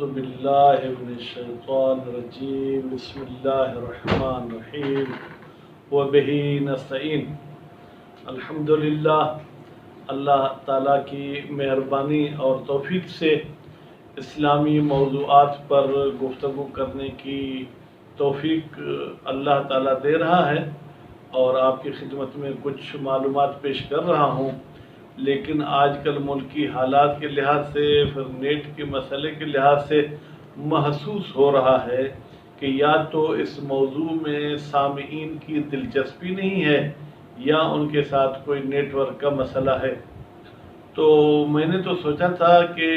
أعوذ بالله من الشيطان الرجيم بسم الله الرحمن الرحيم وبه نستعين الحمدللہ اللہ تعالیٰ کی مہربانی اور توفیق سے اسلامی موضوعات پر گفتگو کرنے کی توفیق اللہ تعالیٰ دے رہا ہے اور آپ کی خدمت میں کچھ معلومات پیش کر رہا ہوں، لیکن آج کل ملکی حالات کے لحاظ سے پھر نیٹ کے مسئلے کے لحاظ سے محسوس ہو رہا ہے کہ یا تو اس موضوع میں سامعین کی دلچسپی نہیں ہے یا ان کے ساتھ کوئی نیٹ ورک کا مسئلہ ہے۔ تو میں نے تو سوچا تھا کہ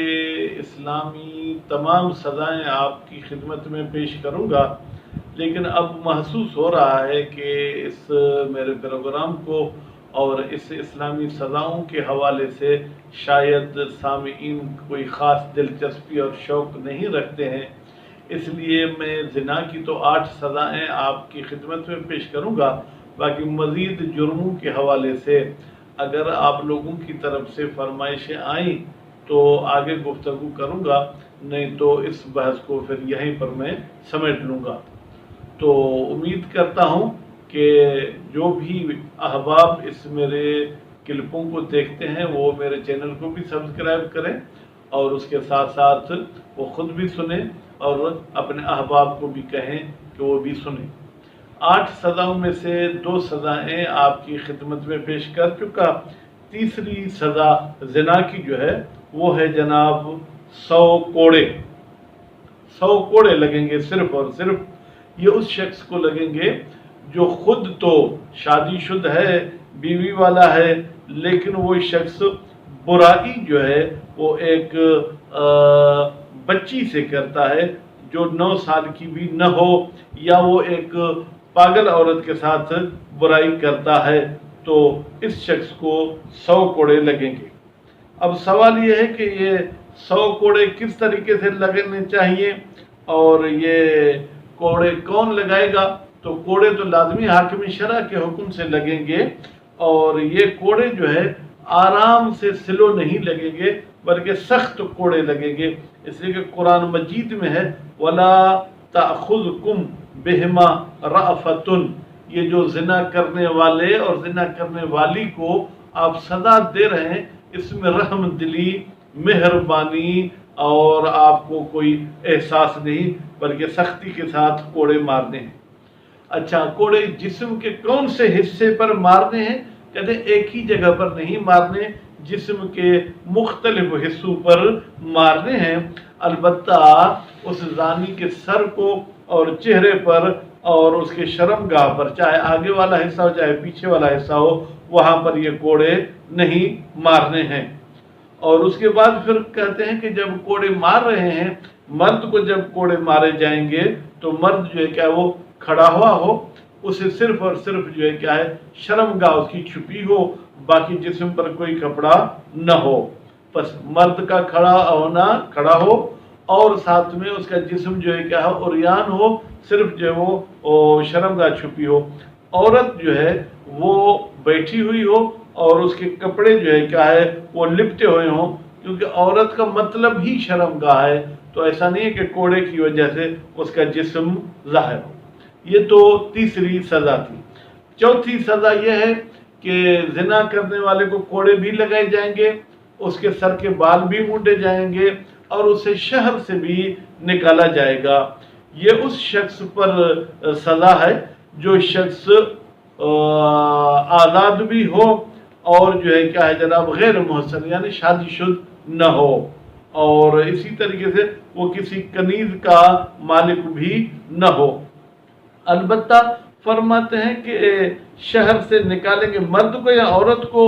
اسلامی تمام سزائیں آپ کی خدمت میں پیش کروں گا، لیکن اب محسوس ہو رہا ہے کہ اس میرے پروگرام کو اور اس اسلامی سزاؤں کے حوالے سے شاید سامعین کوئی خاص دلچسپی اور شوق نہیں رکھتے ہیں، اس لیے میں زنا کی تو 8 سزائیں آپ کی خدمت میں پیش کروں گا، باقی مزید جرموں کے حوالے سے اگر آپ لوگوں کی طرف سے فرمائشیں آئیں تو آگے گفتگو کروں گا، نہیں تو اس بحث کو پھر یہیں پر میں سمیٹ لوں گا۔ تو امید کرتا ہوں کہ جو بھی احباب اس میرے کلپوں کو دیکھتے ہیں وہ میرے چینل کو بھی سبسکرائب کریں اور اس کے ساتھ ساتھ وہ خود بھی سنیں اور اپنے احباب کو بھی کہیں کہ وہ بھی سنیں۔ 8 سزاؤں میں سے 2 سزائیں آپ کی خدمت میں پیش کر چکا، تیسری سزا زنا کی جو ہے وہ ہے جناب 100 کوڑے۔ 100 کوڑے لگیں گے صرف اور صرف، یہ اس شخص کو لگیں گے جو خود تو شادی شدہ ہے، بیوی والا ہے، لیکن وہ شخص برائی جو ہے وہ ایک بچی سے کرتا ہے جو 9 سال کی بھی نہ ہو، یا وہ ایک پاگل عورت کے ساتھ برائی کرتا ہے، تو اس شخص کو 100 کوڑے لگیں گے۔ اب سوال یہ ہے کہ یہ 100 کوڑے کس طریقے سے لگنے چاہیے اور یہ کوڑے کون لگائے گا؟ تو کوڑے تو لازمی حاکم شرع کے حکم سے لگیں گے، اور یہ کوڑے جو ہے آرام سے سلو نہیں لگیں گے بلکہ سخت کوڑے لگیں گے، اس لیے کہ قرآن مجید میں ہے وَلَا تَأْخُذْكُمْ بِهِمَا رَأْفَةٌ، یہ جو زنا کرنے والے اور زنا کرنے والی کو آپ سزا دے رہے ہیں، اس میں رحم دلی، مہربانی اور آپ کو کوئی احساس نہیں بلکہ سختی کے ساتھ کوڑے مارنے ہیں۔ اچھا، کوڑے جسم کے کون سے حصے پر مارنے ہیں؟ کہتے ہیں ایک ہی جگہ پر نہیں مارنے، جسم کے مختلف حصوں پر مارنے ہیں، البتہ اس زانی کے سر کو اور چہرے پر اور اس کے شرمگاہ پر، چاہے آگے والا حصہ ہو چاہے پیچھے والا حصہ ہو، وہاں پر یہ کوڑے نہیں مارنے ہیں۔ اور اس کے بعد پھر کہتے ہیں کہ جب کوڑے مار رہے ہیں، مرد کو جب کوڑے مارے جائیں گے تو مرد جو ہے کیا وہ کھڑا ہوا ہو، اسے صرف اور صرف جو ہے کیا ہے شرمگاہ اس کی چھپی ہو، باقی جسم پر کوئی کپڑا نہ ہو، بس مرد کا کھڑا ہو اور ساتھ میں اس کا جسم جو ہے کیا ہے عریان ہو، صرف جو ہے وہ شرمگاہ چھپی ہو۔ عورت جو ہے وہ بیٹھی ہوئی ہو اور اس کے کپڑے جو ہے کیا ہے وہ لپٹے ہوئے ہوں، کیونکہ عورت کا مطلب ہی شرمگاہ ہے، تو ایسا نہیں ہے کہ کوڑے کی وجہ سے اس کا جسم ظاہر ہو۔ یہ تو تیسری سزا تھی۔ چوتھی سزا یہ ہے کہ زنا کرنے والے کو کوڑے بھی لگائے جائیں گے، اس کے سر کے بال بھی مونڈے جائیں گے اور اسے شہر سے بھی نکالا جائے گا۔ یہ اس شخص پر سزا ہے جو شخص آزاد بھی ہو اور جو ہے کیا ہے جناب غیر محسن یعنی شادی شدہ نہ ہو، اور اسی طریقے سے وہ کسی کنیز کا مالک بھی نہ ہو۔ البتہ فرماتے ہیں کہ شہر سے نکالیں گے مرد کو یا عورت کو،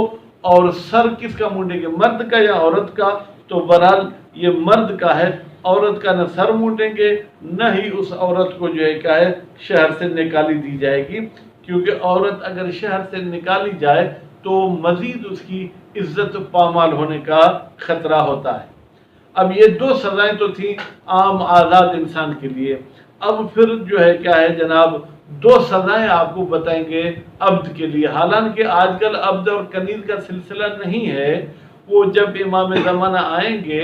اور سر کس کا مونڈیں گے، مرد کا یا عورت کا؟ تو بہرحال یہ مرد کا ہے، عورت کا نہ سر مونڈیں گے نہ ہی اس عورت کو جو ہے کیا ہے شہر سے نکالی دی جائے گی، کیونکہ عورت اگر شہر سے نکالی جائے تو مزید اس کی عزت پامال ہونے کا خطرہ ہوتا ہے۔ اب یہ 2 سزائیں تو تھیں عام آزاد انسان کے لیے، اب پھر جو ہے کیا ہے جناب 2 سزائیں آپ کو بتائیں گے عبد کے لیے، حالانکہ آج کل عبد اور کنیز کا سلسلہ نہیں ہے، وہ جب امام زمانہ آئیں گے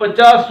50